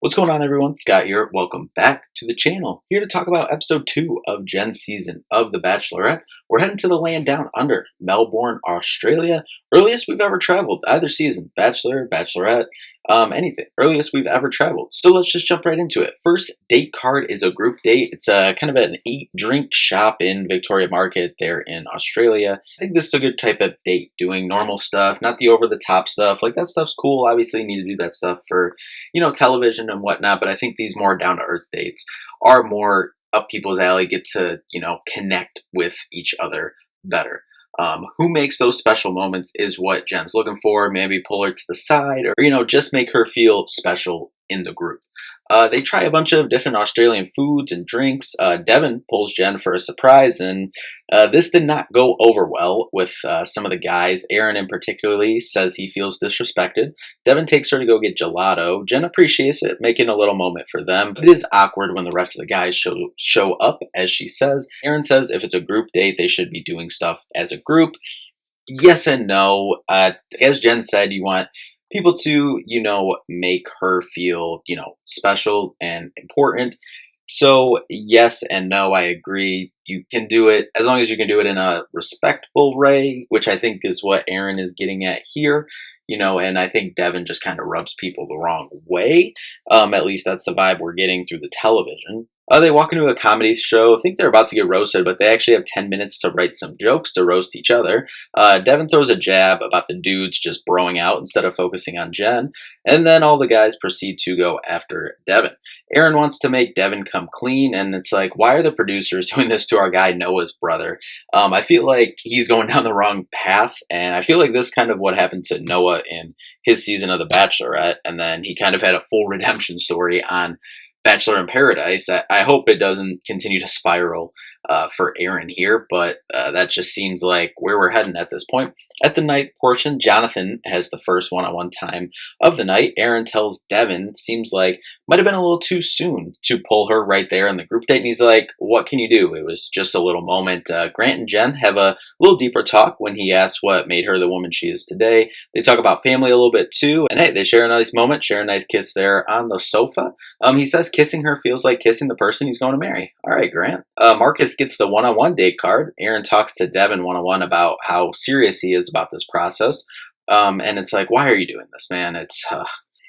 What's going on, everyone? Scott here. Welcome back to the channel. Here to talk about episode 2 of Jen's season of The Bachelorette. We're heading to the land down under, Melbourne, Australia. Earliest we've ever traveled either season. Bachelor, Bachelorette, anything. Earliest we've ever traveled. So let's just jump right into it. First date card is a group date. It's a kind of an eat-drink shop in Victoria Market there in Australia. I think this is a good type of date, doing normal stuff, not the over-the-top stuff. Like, that stuff's cool. Obviously, you need to do that stuff for television and whatnot, but I think these more down to earth dates are more up people's alley, get to, connect with each other better. Who makes those special moments is what Jen's looking for. Maybe pull her to the side or, just make her feel special in the group. They try a bunch of different Australian foods and drinks. Devin pulls Jen for a surprise, and this did not go over well with some of the guys. Aaron, in particularly, says he feels disrespected. Devin takes her to go get gelato. Jen appreciates it, making a little moment for them. But it is awkward when the rest of the guys show up, as she says. Aaron says if it's a group date, they should be doing stuff as a group. Yes and no. As Jen said, you want people to, make her feel, special and important. So, yes and no, I agree. You can do it as long as you can do it in a respectful way, which I think is what Aaron is getting at here. And I think Devin just kind of rubs people the wrong way. At least that's the vibe we're getting through the television. They walk into a comedy show, think they're about to get roasted, but they actually have 10 minutes to write some jokes to roast each other. Devin throws a jab about the dudes just broing out instead of focusing on Jen, and then all the guys proceed to go after Devin. Aaron wants to make Devin come clean, and it's like, why are the producers doing this to our guy Noah's brother? I feel like he's going down the wrong path, and I feel like this is kind of what happened to Noah in his season of The Bachelorette, and then he kind of had a full redemption story on Bachelor in Paradise. I hope it doesn't continue to spiral for Aaron here, but that just seems like where we're heading at this point. At the night portion, Jonathan has the first one-on-one time of the night. Aaron tells Devin, seems like might have been a little too soon to pull her right there in the group date, and he's like, what can you do? It was just a little moment. Grant and Jen have a little deeper talk when he asks what made her the woman she is today. They talk about family a little bit too, and hey, they share a nice moment, share a nice kiss there on the sofa. He says kissing her feels like kissing the person he's going to marry. All right, Grant. Marcus gets the one-on-one date card. Aaron talks to Devin one-on-one about how serious he is about this process. And it's like, why are you doing this, man?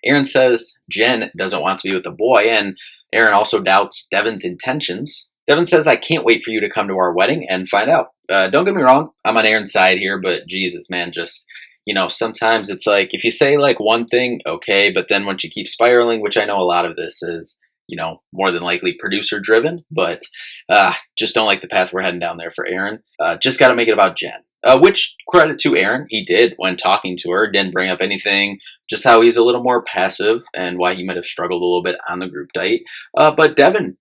Aaron says Jen doesn't want to be with a boy, and Aaron also doubts Devin's intentions. Devin says, I can't wait for you to come to our wedding and find out. Don't get me wrong, I'm on Aaron's side here, but Jesus, man, just, sometimes it's like, if you say like one thing, okay, but then once you keep spiraling, which I know a lot of this is, more than likely producer driven, but just don't like the path we're heading down there for Aaron. Just got to make it about Jen. Which credit to Aaron, he did when talking to her, didn't bring up anything, just how he's a little more passive and why he might have struggled a little bit on the group date. But Devin,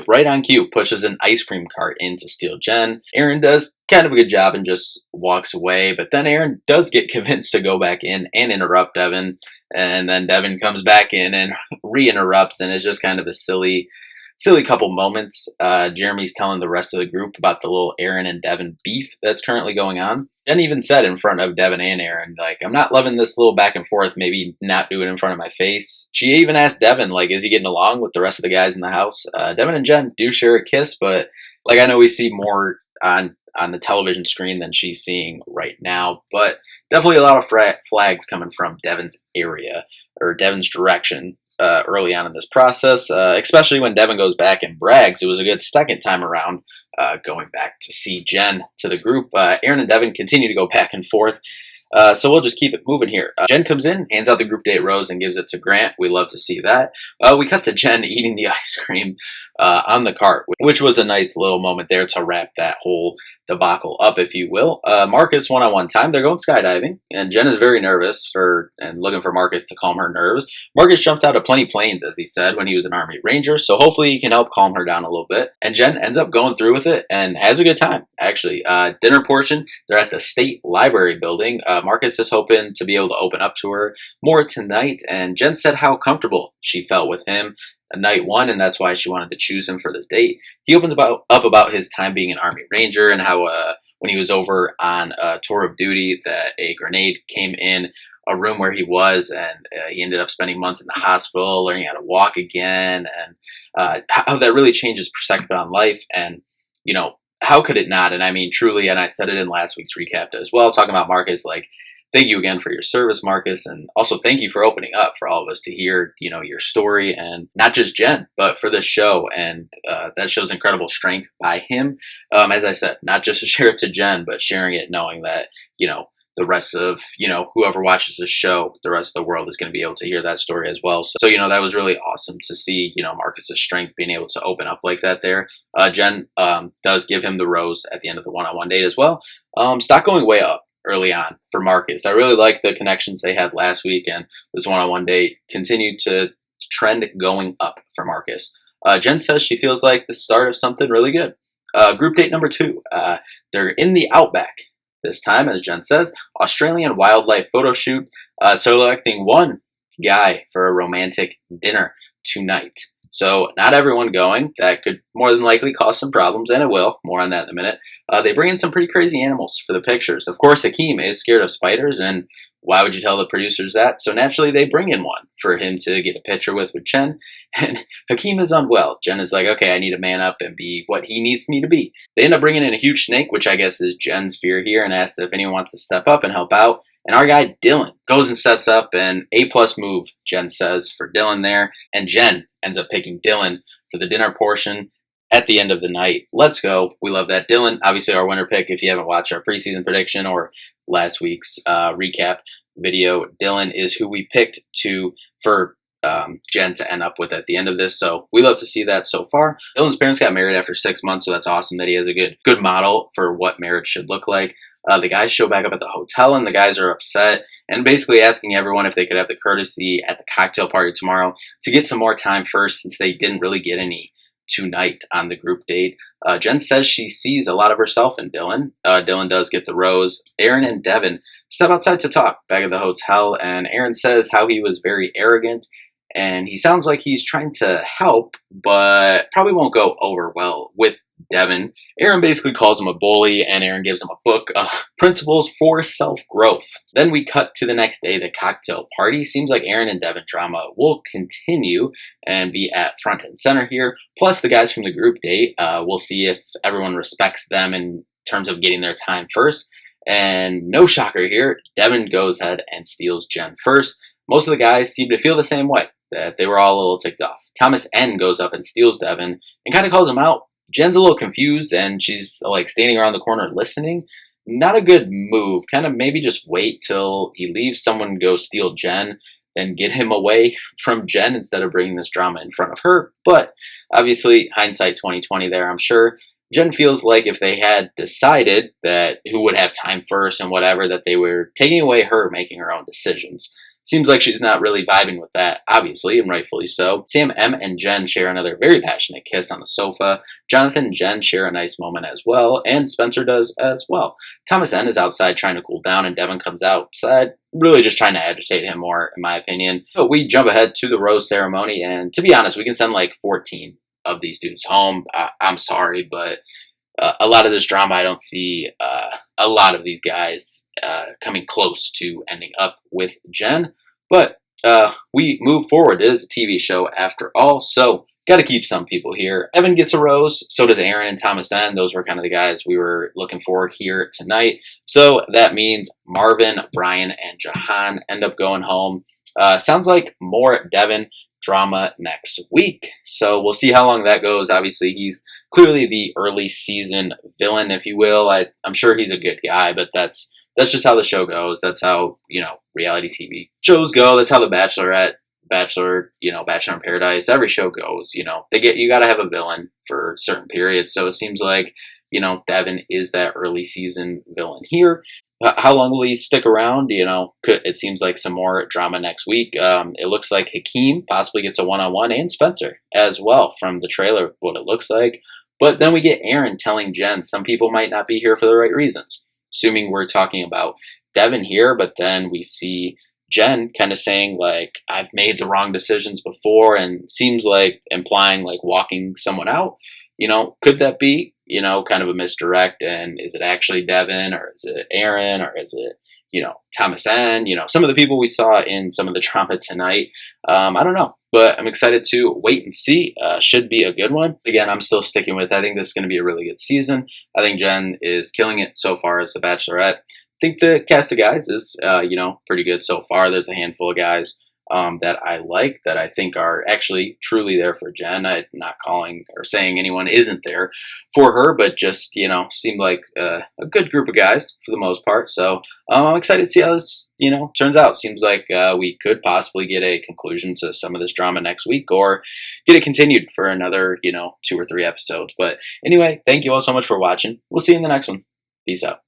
right on cue, pushes an ice cream cart in to steal Jen. Aaron does kind of a good job and just walks away, but then Aaron does get convinced to go back in and interrupt Devin, and then Devin comes back in and re-interrupts, and it's just kind of a silly couple moments. Jeremy's telling the rest of the group about the little Aaron and Devin beef that's currently going on. Jen even said in front of Devin and Aaron, like, I'm not loving this little back and forth, maybe not do it in front of my face. She even asked Devin, like, is he getting along with the rest of the guys in the house? Devin and Jen do share a kiss, but like, I know we see more on the television screen than she's seeing right now, but definitely a lot of flags coming from Devin's area or Devin's direction early on in this process, especially when Devin goes back and brags. It was a good second time around going back to see Jen to the group. Aaron and Devin continue to go back and forth. So we'll just keep it moving here. Jen comes in, hands out the group date rose, and gives it to Grant. We love to see that. We cut to Jen eating the ice cream on the cart, which was a nice little moment there to wrap that whole debacle up, if you will. Marcus one-on-one time. They're going skydiving, and Jen is very nervous and looking for Marcus to calm her nerves. Marcus jumped out of plenty planes, as he said, when he was an Army Ranger, so hopefully he can help calm her down a little bit. And Jen ends up going through with it and has a good time, actually. Dinner portion, they're at the State Library building. Marcus is hoping to be able to open up to her more tonight, and Jen said how comfortable she felt with him night one, and that's why she wanted to choose him for this date. He opens up about his time being an Army Ranger and how when he was over on a tour of duty that a grenade came in a room where he was, and he ended up spending months in the hospital, learning how to walk again, and how that really changes perspective on life. And how could it not? And I mean, truly, and I said it in last week's recap as well, talking about Marcus, like, thank you again for your service, Marcus, and also thank you for opening up for all of us to hear, your story, and not just Jen, but for this show. And that shows incredible strength by him. As I said, not just to share it to Jen, but sharing it knowing that, the rest of, whoever watches this show, the rest of the world is going to be able to hear that story as well. So, that was really awesome to see, Marcus's strength being able to open up like that there. Jen does give him the rose at the end of the one-on-one date as well. Stock going way up early on for Marcus. I really like the connections they had last week, and this one-on-one date continued to trend going up for Marcus. Jen says she feels like the start of something really good. Group date number 2. They're in the Outback. This time, as Jen says, Australian wildlife photo shoot, selecting one guy for a romantic dinner tonight. So not everyone going. That could more than likely cause some problems, and it will. More on that in a minute. They bring in some pretty crazy animals for the pictures. Of course, Hakeem is scared of spiders, and why would you tell the producers that? So naturally, they bring in one for him to get a picture with Jen. And Hakeem is unwell. Jen is like, okay, I need to man up and be what he needs me to be. They end up bringing in a huge snake, which I guess is Jen's fear here, and asks if anyone wants to step up and help out. And our guy, Dylan, goes and sets up an A-plus move, Jen says, for Dylan there. And Jen ends up picking Dylan for the dinner portion at the end of the night. Let's go. We love that. Dylan, obviously our winner pick. If you haven't watched our preseason prediction or last week's recap video, Dylan is who we picked for Jen to end up with at the end of this. So we love to see that so far. Dylan's parents got married after 6 months, so that's awesome that he has a good model for what marriage should look like. The guys show back up at the hotel, and the guys are upset and basically asking everyone if they could have the courtesy at the cocktail party tomorrow to get some more time first, since they didn't really get any tonight on the group date. Jen says she sees a lot of herself in Dylan. Dylan does get the rose. Aaron and Devin step outside to talk back at the hotel, and Aaron says how he was very arrogant, and he sounds like he's trying to help, but probably won't go over well with Devin. Aaron basically calls him a bully, and Aaron gives him a book, Principles for Self-Growth. Then we cut to the next day, the cocktail party. Seems like Aaron and Devin drama will continue and be at front and center here. Plus the guys from the group date. We'll see if everyone respects them in terms of getting their time first. And no shocker here, Devin goes ahead and steals Jen first. Most of the guys seem to feel the same way, that they were all a little ticked off. Thomas N goes up and steals Devin and kind of calls him out. Jen's a little confused, and she's like standing around the corner listening. Not a good move. Kind of maybe just wait till he leaves, someone go steal Jen, then get him away from Jen instead of bringing this drama in front of her. But obviously, hindsight 2020 there, I'm sure. Jen feels like if they had decided that who would have time first and whatever, that they were taking away her making her own decisions. Seems like she's not really vibing with that, obviously, and rightfully so. Sam M and Jen share another very passionate kiss on the sofa. Jonathan and Jen share a nice moment as well, and Spencer does as well. Thomas N is outside trying to cool down, and Devin comes outside, really just trying to agitate him more, in my opinion. So we jump ahead to the rose ceremony, and to be honest, we can send like 14 of these dudes home. I'm sorry, but a lot of this drama, I don't see a lot of these guys coming close to ending up with Jen. But we move forward. It is a TV show after all, so got to keep some people here. Evan gets a rose, so does Aaron and Thomas N. Those were kind of the guys we were looking for here tonight. So that means Marvin, Brian, and Jahan end up going home. Sounds like more Devin drama next week. So we'll see how long that goes. Obviously, he's clearly the early season villain, if you will. I'm sure he's a good guy, but that's just how the show goes. That's how, reality TV shows go. That's how the Bachelorette, Bachelor in Paradise, every show goes. You got to have a villain for certain periods. So it seems like, Devin is that early season villain here. How long will he stick around? It seems like some more drama next week. It looks like Hakeem possibly gets a one-on-one, and Spencer as well from the trailer, what it looks like. But then we get Aaron telling Jen some people might not be here for the right reasons. Assuming we're talking about Devin here, but then we see Jen kind of saying like, I've made the wrong decisions before, and seems like implying like walking someone out. Could that be, kind of a misdirect? And is it actually Devin, or is it Aaron, or is it, Thomas N, some of the people we saw in some of the drama tonight. I don't know, but I'm excited to wait and see. Should be a good one. Again, I'm still sticking with, I think this is going to be a really good season. I think Jen is killing it so far as the Bachelorette. I think the cast of guys is, pretty good so far. There's a handful of guys that I like, that I think are actually truly there for Jen. I'm not calling or saying anyone isn't there for her, but just, seemed like a good group of guys for the most part. So I'm excited to see how this, turns out. Seems like we could possibly get a conclusion to some of this drama next week, or get it continued for another, 2 or 3 episodes. But anyway, thank you all so much for watching. We'll see you in the next one. Peace out.